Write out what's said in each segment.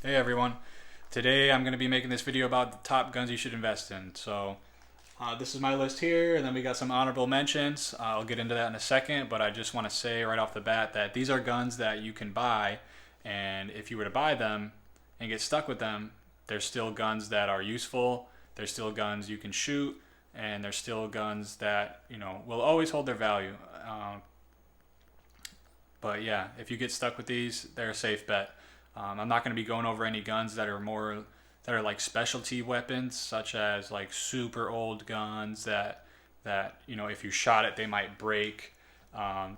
Hey everyone, today I'm going to be making this video about the top guns you should invest in. This is my list here, and then we got some honorable mentions. I'll get into that in a second, but I just want to say right off the bat that these are guns that you can buy, and if you were to buy them and get stuck with them, they're still guns that are useful, they're still guns you can shoot, and they're still guns that, will always hold their value. But yeah, if you get stuck with these, they're a safe bet. I'm not going to be going over any guns that are like specialty weapons, such as like super old guns that if you shot it they might break. Um,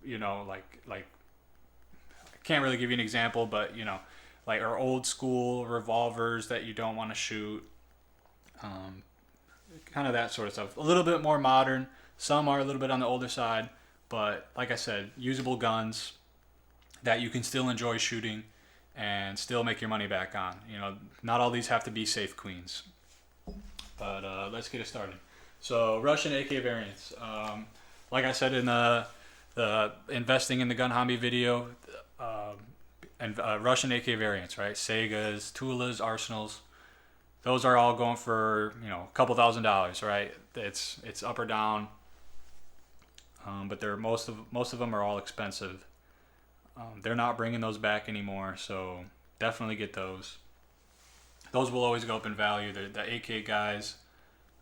like I can't really give you an example, but like our old school revolvers that you don't want to shoot. Um, Kind of that sort of stuff. A little bit more modern. Some are a little bit on the older side, but like I said, usable guns that you can still enjoy shooting and still make your money back on. Not all these have to be safe queens. But let's get it started. So Russian AK variants. Like I said in the investing in the gun hobby video, and Russian AK variants, right? Segas, Tulas, Arsenals. Those are all going for a couple $1,000s, right? It's up or down, but they're most of them are all expensive. They're not bringing those back anymore, so definitely get those. Those will always go up in value. The AK guys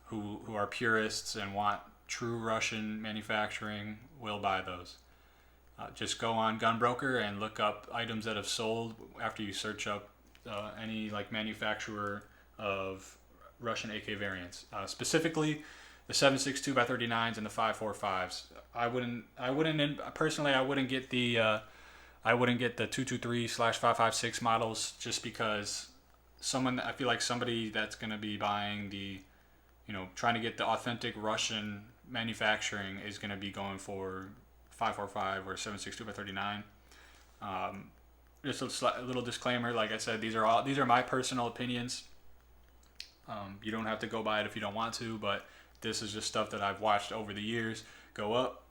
who are purists and want true Russian manufacturing will buy those. Just go on Gunbroker and look up items that have sold after you search up any like manufacturer of Russian AK variants. Specifically, the 7.62 by 39s and the 5.45s. Personally, I wouldn't get the 223/556 models just because I feel like somebody that's going to be buying trying to get the authentic Russian manufacturing is going to be going for 545 or 7.62 by 39. Just a little disclaimer, like I said, these are my personal opinions. You don't have to go buy it if you don't want to, but this is just stuff that I've watched over the years go up.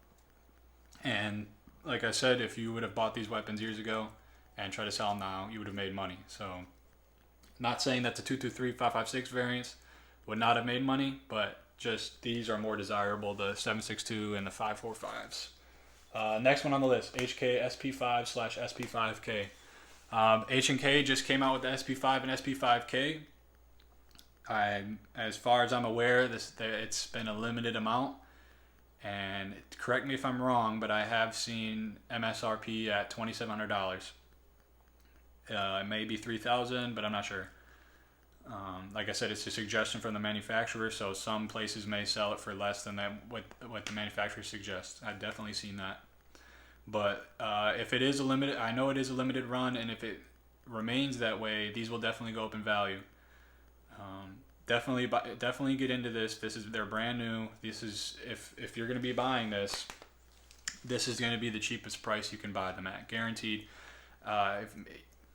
And like I said, if you would have bought these weapons years ago and try to sell them now, you would have made money. So, not saying that the 223/556 variants would not have made money, but just these are more desirable, the 7.62 and the 5.45s. Next one on the list, HK SP5/SP5K. H&K just came out with the SP5 and SP5K. As far as I'm aware, it's been a limited amount. And correct me if I'm wrong, but I have seen MSRP at $2,700. It may be 3,000, but I'm not sure. Like I said, it's a suggestion from the manufacturer, so some places may sell it for less than what the manufacturer suggests. I've definitely seen that. But if it is a limited, I know it is a limited run, and if it remains that way, these will definitely go up in value. Definitely get into this. They're brand new. This is if you're going to be buying this is going to be the cheapest price you can buy them at, guaranteed. If,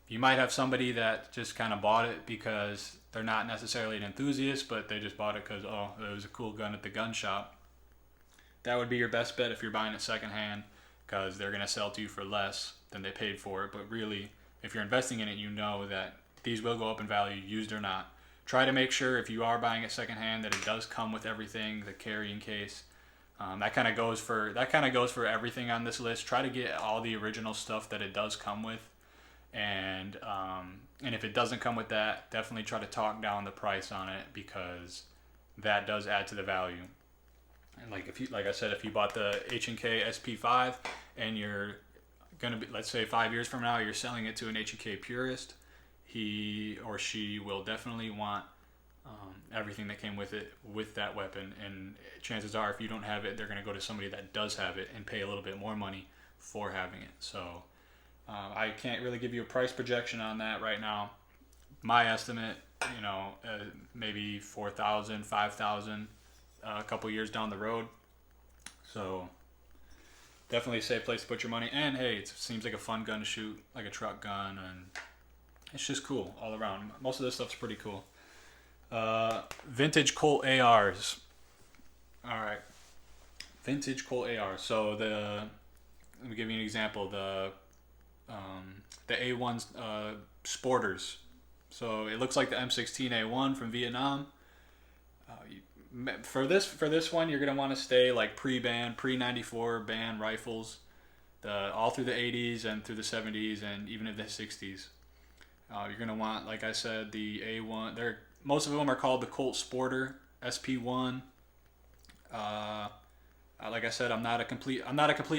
you might have somebody that just kind of bought it because they're not necessarily an enthusiast, but they just bought it because it was a cool gun at the gun shop. That would be your best bet if you're buying it secondhand, because they're going to sell to you for less than they paid for it. But really, if you're investing in it, you know that these will go up in value, used or not. Try to make sure if you are buying it secondhand that it does come with everything, the carrying case. That kind of goes for everything on this list. Try to get all the original stuff that it does come with, and if it doesn't come with that, definitely try to talk down the price on it, because that does add to the value. And like I said, if you bought the H&K SP5 and you're gonna be, let's say 5 years from now, you're selling it to an H&K purist, he or she will definitely want everything that came with it, with that weapon. And chances are, if you don't have it, they're going to go to somebody that does have it and pay a little bit more money for having it. So I can't really give you a price projection on that right now. My estimate, maybe 4,000, 5,000, a couple years down the road. So definitely a safe place to put your money. And hey, it seems like a fun gun to shoot, like a truck gun, and it's just cool all around. Most of this stuff's pretty cool. Vintage Colt ARs. All right, vintage Colt AR. So let me give you an example. The the A1 Sporters. So it looks like the M16A1 from Vietnam. For this one, you're gonna want to stay like pre-band, pre-94 band rifles, all through the 80s and through the 70s and even in the 60s. You're gonna want, like I said, the A1. Most of them are called the Colt Sporter SP1. Like I said, I'm not a complete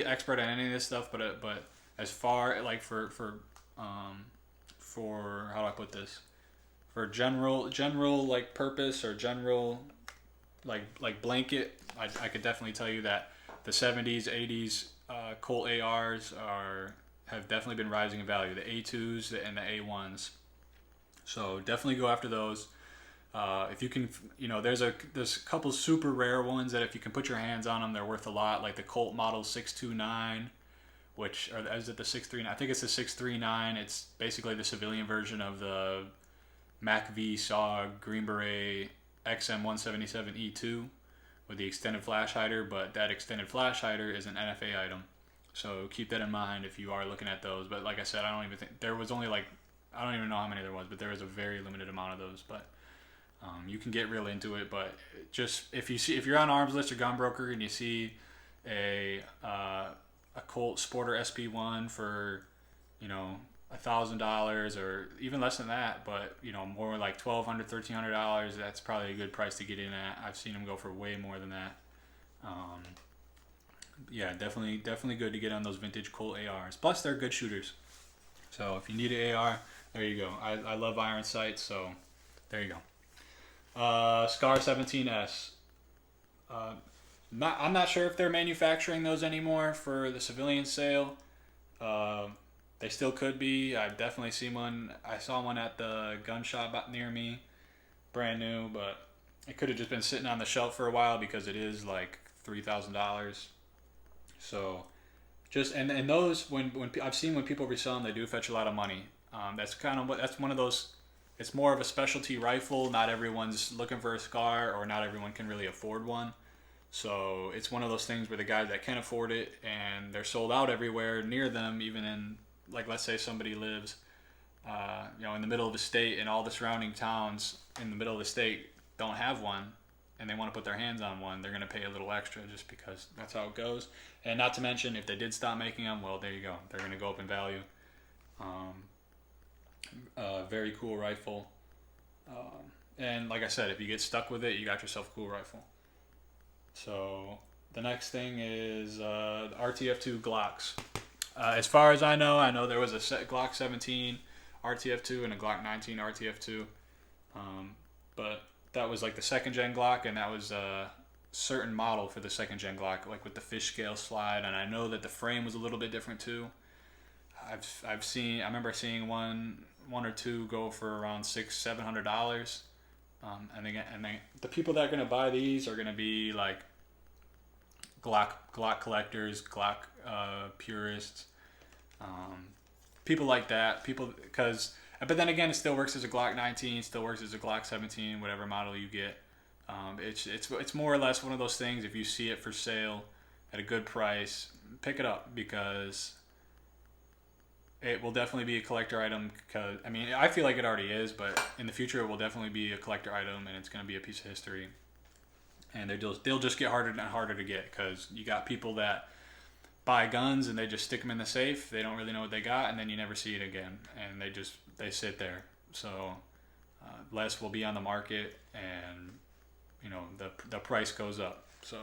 expert on any of this stuff, but as far like for how do I put this, for general like purpose or general like blanket, I could definitely tell you that the 70s 80s Colt ARs have definitely been rising in value, the A2s and the A1s, so definitely go after those. If you can, there's a couple super rare ones that if you can put your hands on them, they're worth a lot. Like the Colt Model 629, or is it the 639? I think it's the 639. It's basically the civilian version of the MACV SAW Green Beret XM177E2 with the extended flash hider, but that extended flash hider is an NFA item. So keep that in mind if you are looking at those. But like I said, I don't even think there was only I don't even know how many there was, but there was a very limited amount of those. But you can get real into it, but just if you're on Arms List or Gunbroker and you see a Colt Sporter SP1 for $1,000 or even less than that, but more like $1,200, $1,300, that's probably a good price to get in at. I've seen them go for way more than that. Yeah, definitely good to get on those vintage Colt ARs. Plus, they're good shooters. So if you need an AR, there you go. I love iron sights, so there you go. Scar 17S. I'm not sure if they're manufacturing those anymore for the civilian sale. They still could be. I've definitely seen one. I saw one at the gun shop near me, brand new, but it could have just been sitting on the shelf for a while because it is like $3,000. So and those when I've seen when people resell them, they do fetch a lot of money. That's one of those. It's more of a specialty rifle. Not everyone's looking for a Scar, or not everyone can really afford one. So it's one of those things where the guys that can afford it, and they're sold out everywhere near them, even in, like, let's say somebody lives, in the middle of the state, and all the surrounding towns in the middle of the state don't have one, and they want to put their hands on one, they're going to pay a little extra just because that's how it goes. And not to mention, if they did stop making them, well, there you go. They're going to go up in value. Very cool rifle. And like I said, if you get stuck with it, you got yourself a cool rifle. So the next thing is RTF2 Glocks. As far as I know there was a Glock 17 RTF2 and a Glock 19 RTF2. But that was like the second gen Glock, and that was a certain model for the second gen Glock, like with the fish scale slide. And I know that the frame was a little bit different too. I remember seeing one or two go for around $600-$700. And the people that are gonna buy these are gonna be like Glock collectors, Glock purists, people like that. But then again, it still works as a Glock 19, still works as a Glock 17, whatever model you get. It's more or less one of those things. If you see it for sale at a good price, pick it up, because it will definitely be a collector item. Because I feel like it already is, but in the future it will definitely be a collector item, and it's going to be a piece of history. And they'll just get harder and harder to get, because you got people that buy guns and they just stick them in the safe. They don't really know what they got, and then you never see it again, and they sit there. So less will be on the market, and the price goes up. So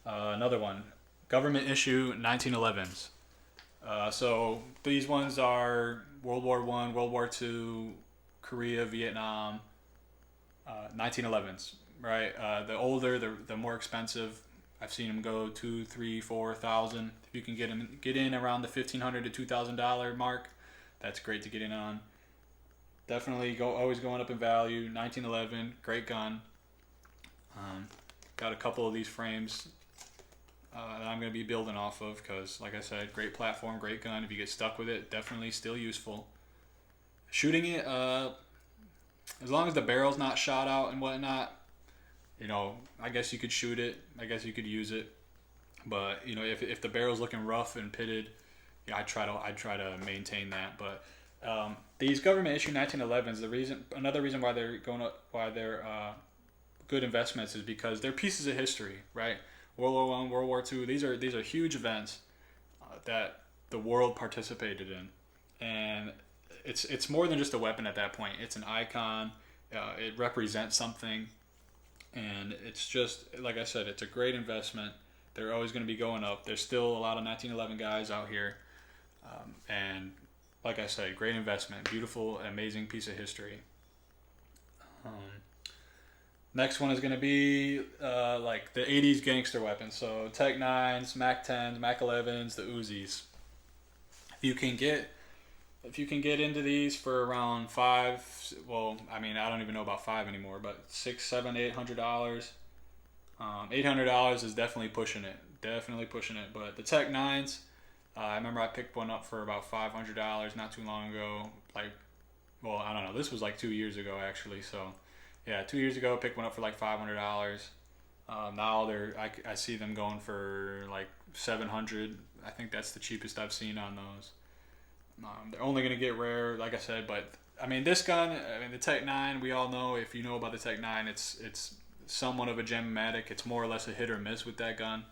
another one, government issue 1911s. So these ones are World War I, World War II, Korea, Vietnam, 1911s, right? The older, the more expensive. I've seen them go $2,000, $3,000, $4,000. If you can get in around the $1,500 to $2,000 mark, that's great to get in on. Definitely always going up in value. 1911, great gun. Got a couple of these frames that I'm going to be building off of, because, like I said, great platform, great gun. If you get stuck with it, definitely still useful. Shooting it, as long as the barrel's not shot out and whatnot, I guess you could shoot it. I guess you could use it. But, if the barrel's looking rough and pitted, yeah, I try to maintain that. But these government issue 1911s, another reason why they're good investments is because they're pieces of history, right? World War One, World War Two. These are huge events that the world participated in, and it's more than just a weapon at that point. It's an icon. It represents something, and it's just like I said, it's a great investment. They're always going to be going up. There's still a lot of 1911 guys out here, and like I said, great investment. Beautiful, amazing piece of history. Um, Next one is going to be like the 80s gangster weapons. So Tech 9s, Mac 10s, Mac 11s, the Uzis. If you can get into these for around five, well, I mean, I don't even know about five anymore, but $600, $700, $800. $800 is definitely pushing it. Definitely pushing it. But the Tech 9s, I remember I picked one up for about $500 not too long ago. Like, well, I don't know. This was like 2 years ago, actually. So, yeah, 2 years ago, I picked one up for like $500. Now I see them going for like 700. I think that's the cheapest I've seen on those. They're only going to get rare, like I said, but I mean, this gun, I mean, the Tech 9, we all know, if you know about the Tech 9, it's somewhat of a gem-matic. It's more or less a hit or miss with that gun.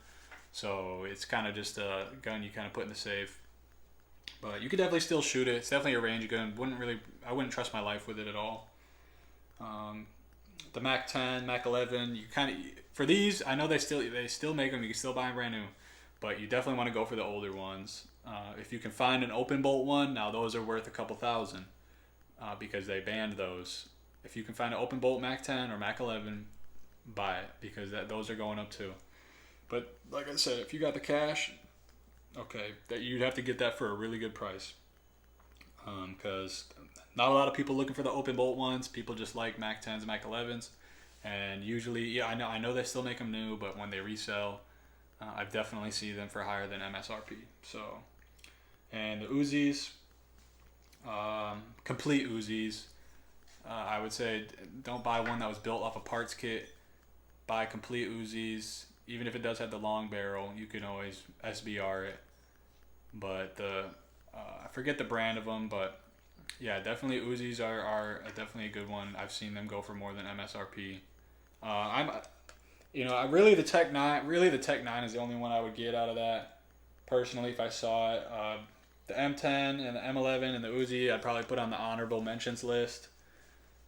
So it's kind of just a gun you kind of put in the safe. But you could definitely still shoot it. It's definitely a range gun. I wouldn't trust my life with it at all. The Mac 10, Mac 11, you kind of, for these, I know they still make them. You can still buy them brand new, but you definitely want to go for the older ones. If you can find an open bolt one, now those are worth a couple thousand because they banned those. If you can find an open bolt Mac 10 or Mac 11, buy it because those are going up too. But like I said, if you got the cash, okay, that you'd have to get that for a really good price because not a lot of people looking for the open bolt ones. People just like Mac 10s, Mac 11s, and usually, yeah, I know they still make them new, but when they resell, I've definitely seen them for higher than MSRP. So, and the Uzis, complete Uzis, I would say don't buy one that was built off a parts kit. Buy complete Uzis. Even if it does have the long barrel, you can always SBR it. But I forget the brand of them, but yeah, definitely Uzis are definitely a good one. I've seen them go for more than MSRP. Really the Tech 9 is the only one I would get out of that. Personally, if I saw it, the M10 and the M11 and the Uzi, I'd probably put on the honorable mentions list,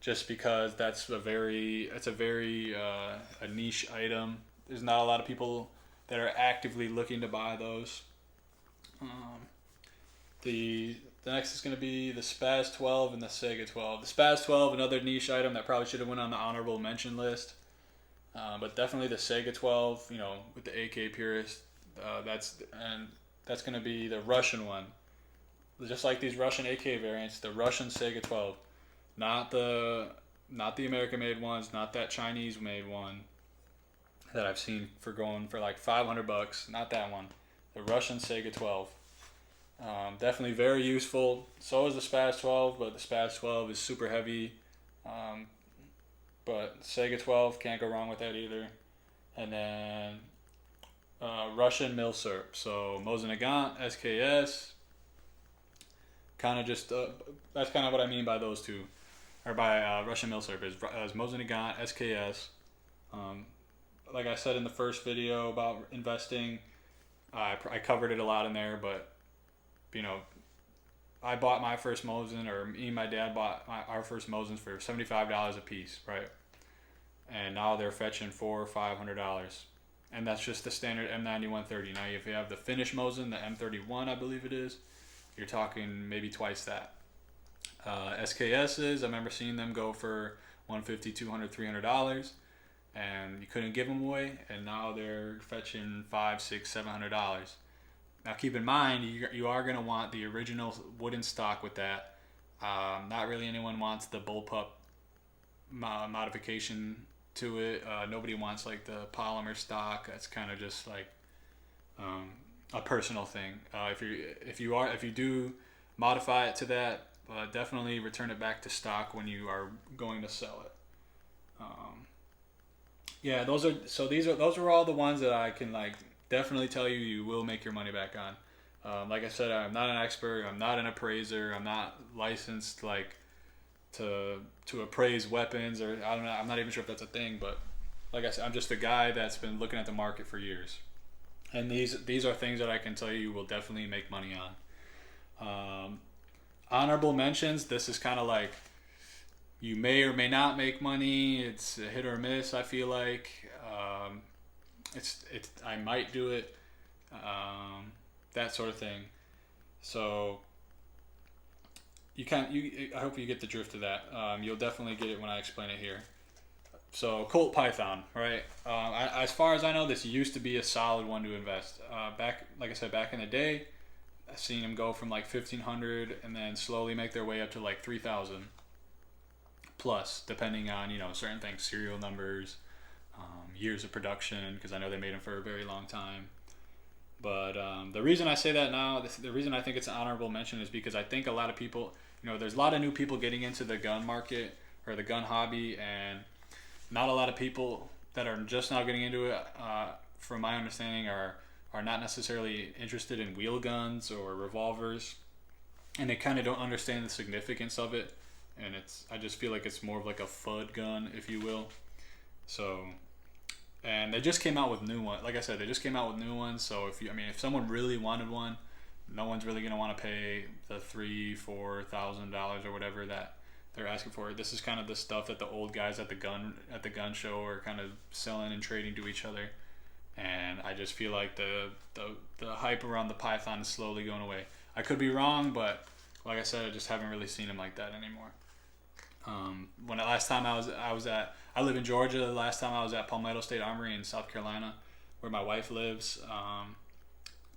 just because that's a very a niche item. There's not a lot of people that are actively looking to buy those. The next is going to be the Spaz 12 and the Sega 12. The Spaz 12, another niche item that probably should have went on the honorable mention list. But definitely the Sega 12, with the AK purist, that's going to be the Russian one. Just like these Russian AK variants, the Russian Sega 12, not the American-made ones, not that Chinese-made one that I've seen for going for like $500. Not that one. The Russian Sega 12. Definitely very useful. So is the Spaz 12, but the Spaz 12 is super heavy. But Sega 12, can't go wrong with that either. And then Russian Milsurp. So Mosin Nagant, SKS. Kind of just, that's kind of what I mean by those two. Or by Russian Milsurp is Mosin Nagant, SKS. Like I said in the first video about investing, I covered it a lot in there, but I bought my first Mosin, or me and my dad bought our first Mosins for $75 a piece, right? And now they're fetching $400 or $500, and that's just the standard M9130. Now, if you have the finished Mosin, the M31, I believe it is, you're talking maybe twice that. SKSs, I remember seeing them go for $150, $200, $300. And you couldn't give them away, and now they're fetching $500, $600, $700. Now keep in mind, you are going to want the original wooden stock with that. Not really anyone wants the bullpup modification to it. Nobody wants like the polymer stock. That's kind of just like a personal thing. If you do modify it to that, definitely return it back to stock when you are going to sell it. Yeah, those are all the ones that I can like definitely tell you will make your money back on. Like I said, I'm not an expert. I'm not an appraiser. I'm not licensed like to appraise weapons, or I don't know. I'm not even sure if that's a thing. But like I said, I'm just a guy that's been looking at the market for years, and these are things that I can tell you will definitely make money on. Honorable mentions. This is kind of like you may or may not make money. It's a hit or miss. I feel like it's I might do it. That sort of thing. So I hope you get the drift of that. You'll definitely get it when I explain it here. So Colt Python, right? As far as I know, this used to be a solid one to invest. Like I said, back in the day, I've seen them go from like 1,500 and then slowly make their way up to like 3,000 plus, depending on certain things, serial numbers, years of production, because I know they made them for a very long time. But the reason I say that now, the reason I think it's an honorable mention is because I think a lot of people, there's a lot of new people getting into the gun market or the gun hobby, and not a lot of people that are just now getting into it, from my understanding, are not necessarily interested in wheel guns or revolvers, and they kind of don't understand the significance of it. And I just feel like it's more of like a FUD gun, if you will. So, and they just came out with new ones. Like I said, they just came out with new ones. So if someone really wanted one, no one's really gonna want to pay the $3,000-$4,000 or whatever that they're asking for. This is kind of the stuff that the old guys at the gun show are kind of selling and trading to each other. And I just feel like the hype around the Python is slowly going away. I could be wrong, but like I said, I just haven't really seen them like that anymore. When the last time I live in Georgia. The last time I was at Palmetto State Armory in South Carolina, where my wife lives,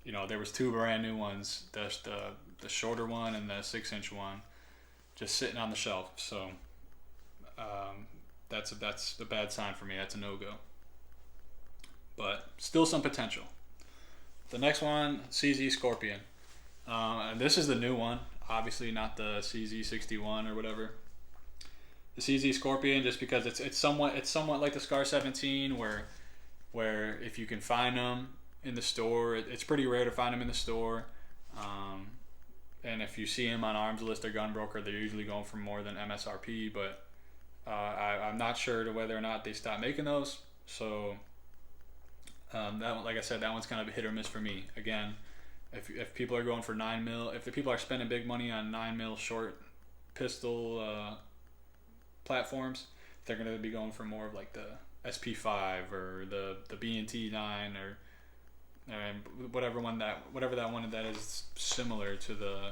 there was two brand new ones, the shorter one and the 6-inch one, just sitting on the shelf. So that's a bad sign for me. That's a no-go. But still some potential. The next one, CZ Scorpion. And this is the new one. Obviously not the CZ61 or whatever. The CZ Scorpion, just because it's somewhat like the Scar 17, where if you can find them in the store, it's pretty rare to find them in the store. And if you see them on Arms List or Gun Broker, they're usually going for more than MSRP. But I'm not sure to whether or not they stopped making those. So that one, like I said, that one's kind of a hit or miss for me. Again, if people are going for 9mm, if the people are spending big money on 9mm short pistol platforms, they're going to be going for more of like the SP5 or the B&T 9 or whatever that one that is similar to the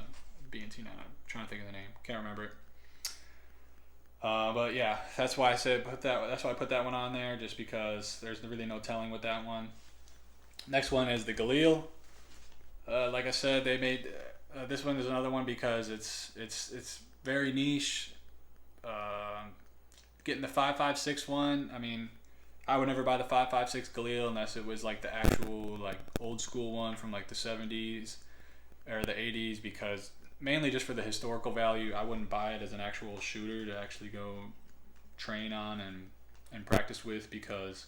B&T 9. I'm trying to think of the name, can't remember it. But yeah, that's why I said that's why I put that one on there, just because there's really no telling with that one. Next one is the Galil. Like I said, they made this one is another one because it's very niche. Getting the 5.56 one, I mean, I would never buy the 5.56 Galil unless it was like the actual like old school one from like the 70s or the 80s, because mainly just for the historical value. I wouldn't buy it as an actual shooter to actually go train on and practice with, because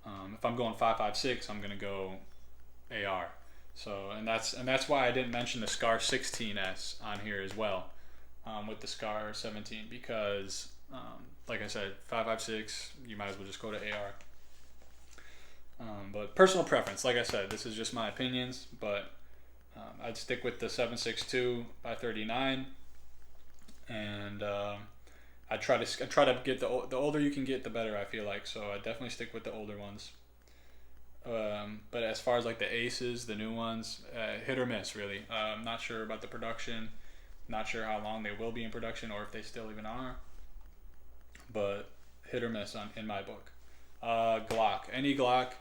if I'm going 5.56, I'm gonna go AR. So and that's why I didn't mention the Scar 16S on here as well, with the Scar 17, because like I said, 5.56, you might as well just go to AR. But personal preference, like I said, this is just my opinions, but I'd stick with the 7.62 by 39, and I try to get the older you can get, the better, I feel like. So I definitely stick with the older ones. But as far as like the Aces, the new ones, hit or miss really. I'm not sure about the production, not sure how long they will be in production or if they still even are. But hit or miss in my book. Glock, any Glock,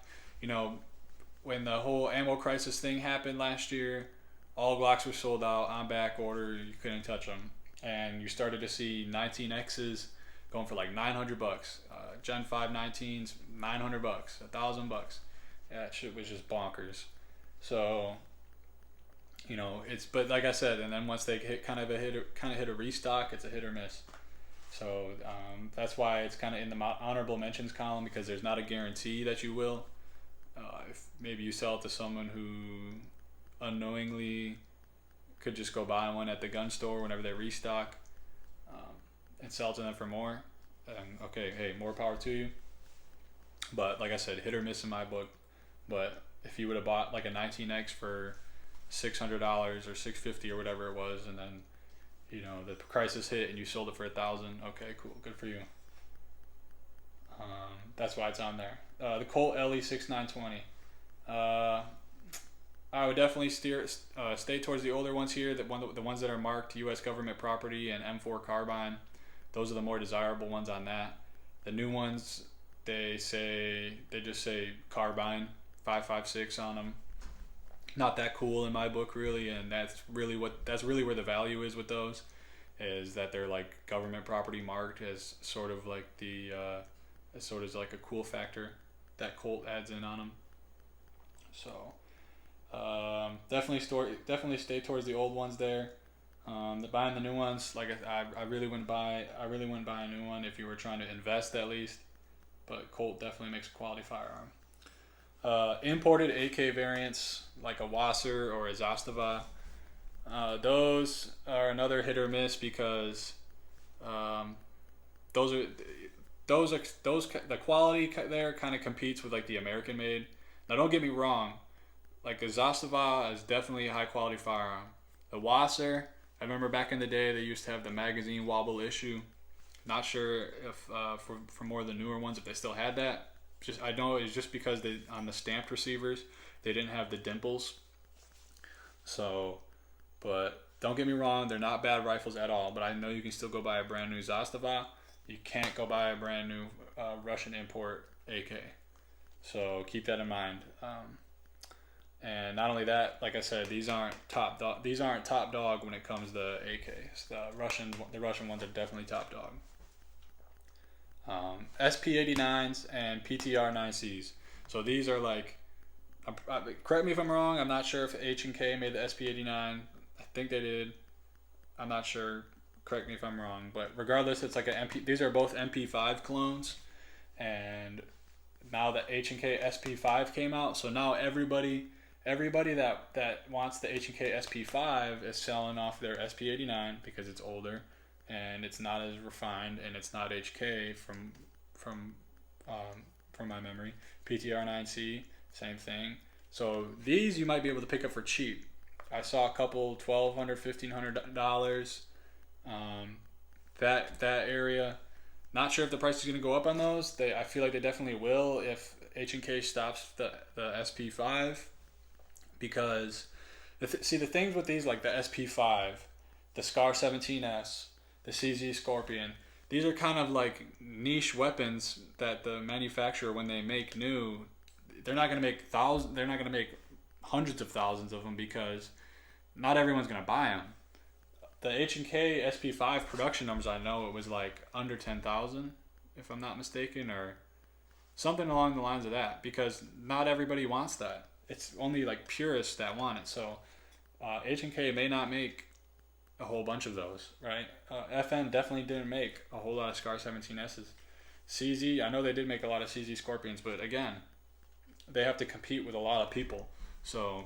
when the whole ammo crisis thing happened last year, all Glocks were sold out on back order. You couldn't touch them, and you started to see 19Xs going for like $900. Gen 5 19s, $900, $1,000. That shit was just bonkers. So, but like I said, and then once they hit a restock, it's a hit or miss. So that's why it's kind of in the honorable mentions column, because there's not a guarantee that you will. If maybe you sell it to someone who unknowingly could just go buy one at the gun store whenever they restock, and sell to them for more. And okay, hey, more power to you. But like I said, hit or miss in my book. But if you would have bought like a 19X for $600 or $650 or whatever it was, and then the crisis hit and you sold it for $1,000, okay, cool, good for you. That's why it's on there. The Colt LE 6920. I would definitely stay towards the older ones here. The ones that are marked U.S. government property and M4 carbine. Those are the more desirable ones on that. The new ones, they just say carbine 5.56 on them. Not that cool in my book, really, and that's really where the value is with those, is that they're like government property marked as sort of like like a cool factor that Colt adds in on them. So definitely stay towards the old ones there. Buying the new ones, like I really wouldn't buy a new one if you were trying to invest at least. But Colt definitely makes a quality firearm. Imported AK variants like a Wasser or a Zastava, those are another hit or miss because the quality there kind of competes with like the American made. Now don't get me wrong, like a Zastava is definitely a high quality firearm. The Wasser, I remember back in the day they used to have the magazine wobble issue. Not sure if for more of the newer ones if they still had that. I know it's just because on the stamped receivers they didn't have the dimples. So, but don't get me wrong, they're not bad rifles at all. But I know you can still go buy a brand new Zastava. You can't go buy a brand new Russian import AK. So keep that in mind. And not only that, like I said, these aren't top dog when it comes to AKs. The Russian ones are definitely top dog. SP89s and PTR9Cs. So these are like, correct me if I'm wrong, I'm not sure if H&K made the SP89. I think they did. I'm not sure. Correct me if I'm wrong. But regardless, it's like these are both MP5 clones. And now the H&K SP5 came out, so now everybody that wants the H&K SP5 is selling off their SP89 because it's older and it's not as refined and it's not HK from my memory. PTR9C, same thing. So these you might be able to pick up for cheap. I saw a couple $1,200, $1,500. That area. Not sure if the price is going to go up on those. I feel like they definitely will if H&K stops the SP5, because the things with these, like the SP5, the Scar 17S, the CZ Scorpion, these are kind of like niche weapons that the manufacturer, when they make new, they're not going to make hundreds of thousands of them because not everyone's going to buy them. The H&K SP5 production numbers, I know it was like under 10,000, if I'm not mistaken, or something along the lines of that, because not everybody wants that. It's only like purists that want it. So H&K may not make a whole bunch of those, right? FN definitely didn't make a whole lot of Scar 17Ss. CZ, I know they did make a lot of CZ Scorpions, but again, they have to compete with a lot of people. So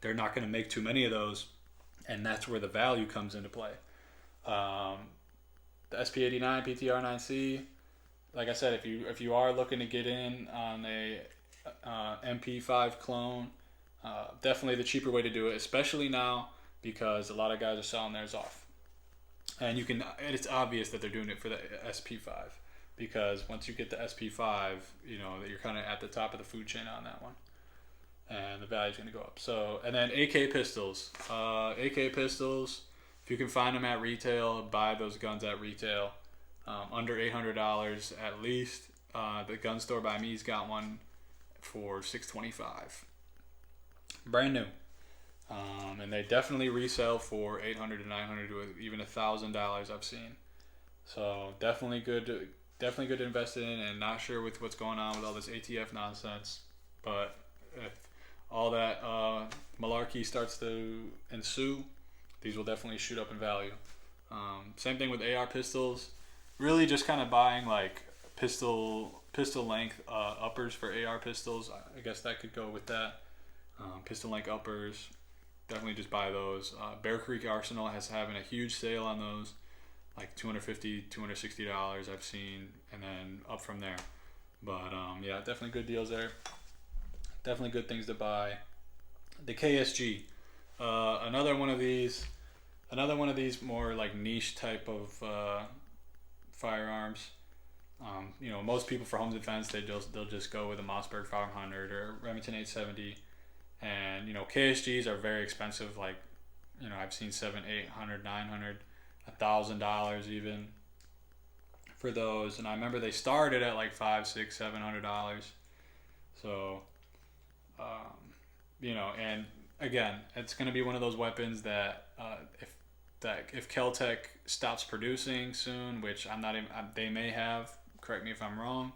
they're not going to make too many of those, and that's where the value comes into play. The SP89, PTR9C, like I said, if you are looking to get in on a MP5 clone, definitely the cheaper way to do it, especially now because a lot of guys are selling theirs off. And it's obvious that they're doing it for the SP5, because once you get the SP5, that you're kind of at the top of the food chain on that one, and the value's going to go up. So, and then AK pistols. AK pistols, if you can find them at retail, buy those guns at retail. Under $800 at least. The gun store by me's got one for $625, brand new. And they definitely resell for $800 to $900 to even $1,000 I've seen. So definitely good to invest in, and not sure with what's going on with all this ATF nonsense. But if all that malarkey starts to ensue, these will definitely shoot up in value. Same thing with AR pistols. Really just kind of buying like pistol length uppers for AR pistols. I guess that could go with that. Pistol length uppers. definitely just buy those. Bear Creek Arsenal has having a huge sale on those, like $250, $260 I've seen, and then up from there. But yeah, definitely good deals there. Definitely good things to buy. The KSG, another one of these more like niche type of firearms. Most people for home defense they'll just go with a Mossberg 500 or Remington 870, and KSGs are very expensive. Like I've seen $700, $800, $900, $1,000 even for those, and I remember they started at like $500, $600, $700. So, and again, it's going to be one of those weapons that if Kel-Tec stops producing soon, which I'm not even, they may have. Correct me if I'm wrong,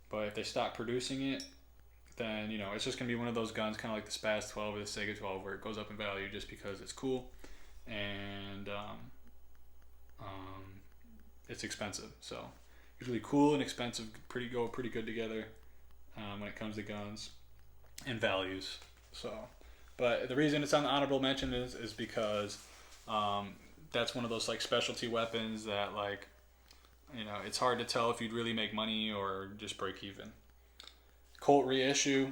but if they stop producing it, then it's just gonna be one of those guns, kind of like the Spaz 12 or the Sega 12, where it goes up in value just because it's cool and it's expensive. So usually cool and expensive go pretty good together when it comes to guns and values. So, but the reason it's on the honorable mention is because that's one of those like specialty weapons that like it's hard to tell if you'd really make money or just break even. Colt reissue.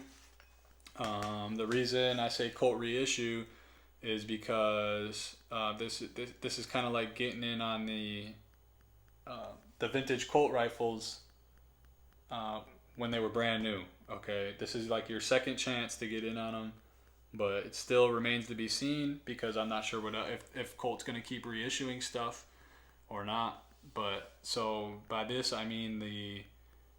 The reason I say Colt reissue is because this is kind of like getting in on the vintage Colt rifles when they were brand new. Okay, this is like your second chance to get in on them, but it still remains to be seen because I'm not sure if Colt's going to keep reissuing stuff or not. But so by this I mean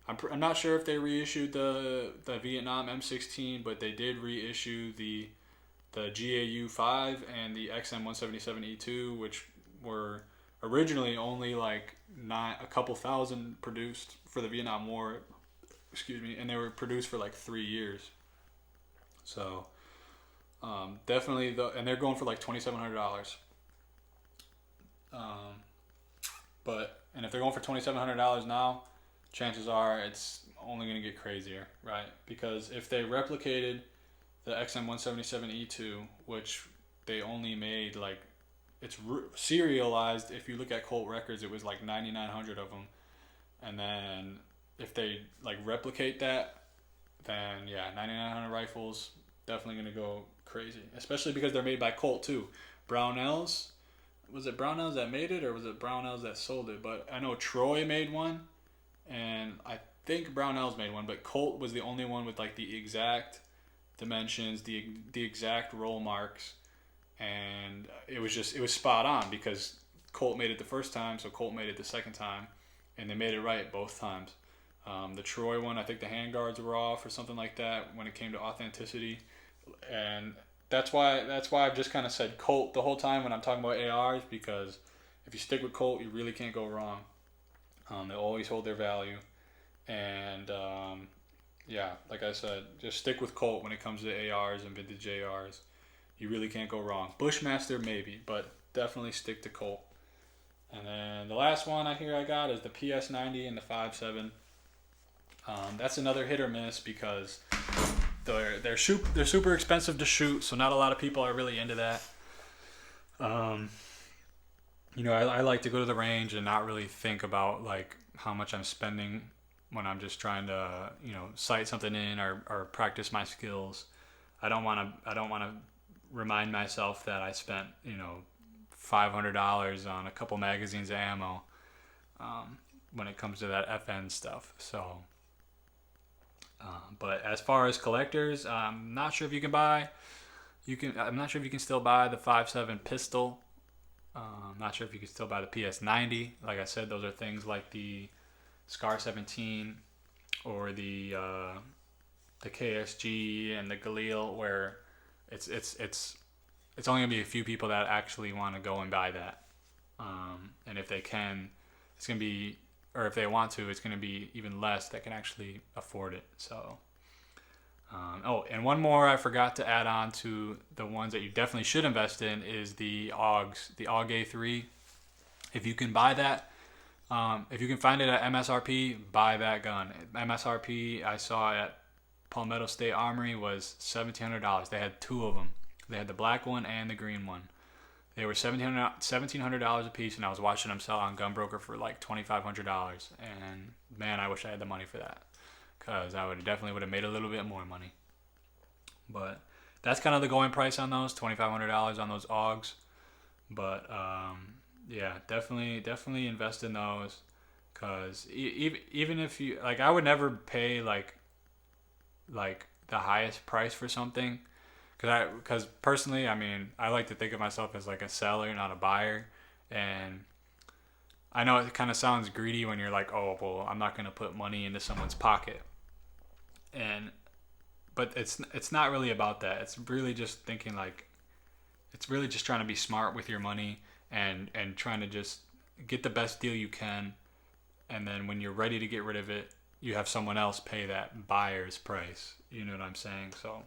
I'm not sure if they reissued the Vietnam M16, but they did reissue the GAU-5 and the XM177E2, which were originally only like a couple thousand produced for the Vietnam War. Excuse me, and they were produced for like 3 years. So definitely and they're going for like $2,700. And if they're going for $2,700 now, chances are it's only going to get crazier, right? Because if they replicated the XM177E2, which they only made like it's serialized. If you look at Colt records, it was like 9,900 of them, and then if they like replicate that, then yeah, 9,900 rifles definitely going to go crazy, especially because they're made by Colt too. Brownells. Was it Brownells that made it, or was it Brownells that sold it? But I know Troy made one, and I think Brownells made one, but Colt was the only one with like the exact dimensions, the exact roll marks, and it was spot on because Colt made it the first time, so Colt made it the second time, and they made it right both times. The Troy one, I think the handguards were off or something like that when it came to authenticity, and that's why I've just kind of said Colt the whole time when I'm talking about ARs, because if you stick with Colt, you really can't go wrong. They always hold their value, and yeah, like I said, just stick with Colt when it comes to ARs and vintage ARs. You really can't go wrong. Bushmaster maybe, but definitely stick to Colt. And then the last one I got is the PS90 and the 5.7. That's another hit or miss because they're super expensive to shoot, so not a lot of people are really into that. I like to go to the range and not really think about like how much I'm spending when I'm just trying to sight something in or practice my skills. I don't want to remind myself that I spent $500 on a couple magazines of ammo when it comes to that FN stuff. So. But as far as collectors, I'm not sure if you can buy. I'm not sure if you can still buy the 5.7 pistol. I'm not sure if you can still buy the PS90. Like I said, those are things like the Scar 17 or the KSG and the Galil, where it's only gonna be a few people that actually want to go and buy that. And if they can, it's gonna be. Or if they want to, it's going to be even less that can actually afford it. So, and one more I forgot to add on to the ones that you definitely should invest in is the AUGs, the AUG A3. If you can buy that, if you can find it at MSRP, buy that gun. MSRP I saw at Palmetto State Armory was $1,700. They had two of them. They had the black one and the green one. They were $1,700 a piece, and I was watching them sell on Gunbroker for like $2,500. And man, I wish I had the money for that, because I definitely would have made a little bit more money. But that's kind of the going price on those, $2,500 on those AUGs. But yeah, definitely invest in those, because even if you like, I would never pay like the highest price for something, because personally, I mean, I like to think of myself as like a seller, not a buyer. And I know it kind of sounds greedy when you're like, oh well, I'm not gonna put money into someone's pocket, but it's not really about that. It's really just thinking like, it's really just trying to be smart with your money, and trying to just get the best deal you can, and then when you're ready to get rid of it, you have someone else pay that buyer's price. You know what I'm saying? So,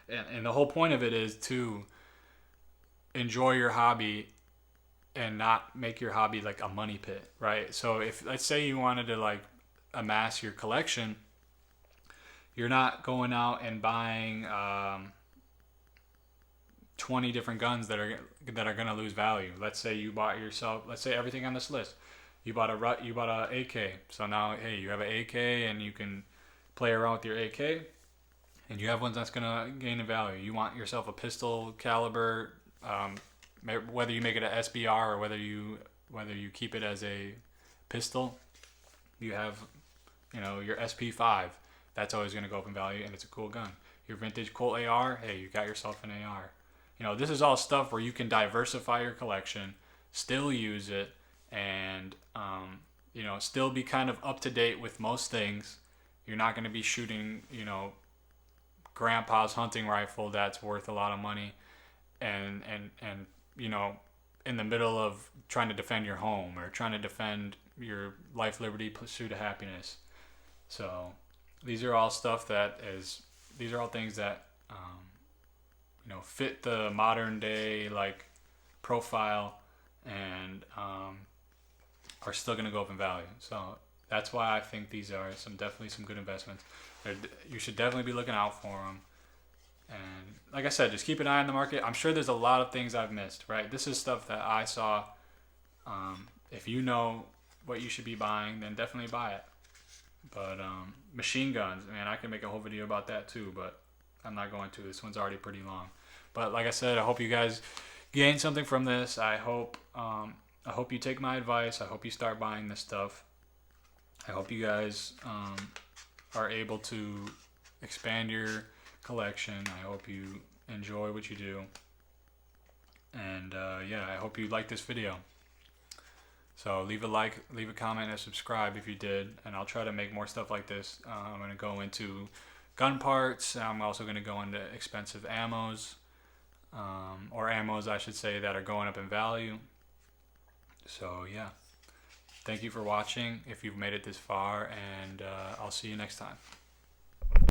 and the whole point of it is to enjoy your hobby and not make your hobby like a money pit, right? So if, let's say you wanted to like amass your collection, you're not going out and buying 20 different guns that are going to lose value. Let's say you bought yourself, let's say everything on this list, you bought a AK. So now, hey, you have an AK and you can play around with your AK, and you have ones that's going to gain in value. You want yourself a pistol caliber, whether you make it an SBR or whether you keep it as a pistol. You have, your SP5. That's always going to go up in value, and it's a cool gun. Your vintage Colt AR, hey, you got yourself an AR. This is all stuff where you can diversify your collection, still use it, and still be kind of up to date with most things. You're not going to be shooting, grandpa's hunting rifle that's worth a lot of money, and in the middle of trying to defend your home or trying to defend your life, liberty, pursuit of happiness. So these are all things that fit the modern day like profile, and are still going to go up in value. So that's why I think these are definitely some good investments. You should definitely be looking out for them. And like I said, just keep an eye on the market. I'm sure there's a lot of things I've missed, right? This is stuff that I saw. If you know what you should be buying, then definitely buy it. But machine guns, man, I can make a whole video about that too, but I'm not going to. This one's already pretty long. But like I said, I hope you guys gain something from this. I hope you take my advice. I hope you start buying this stuff. I hope you guys are able to expand your collection. I hope you enjoy what you do. And I hope you like this video. So leave a like, leave a comment, and subscribe if you did. And I'll try to make more stuff like this. I'm going to go into gun parts. I'm also going to go into expensive ammos, or ammos I should say, that are going up in value. So yeah, thank you for watching if you've made it this far, and I'll see you next time.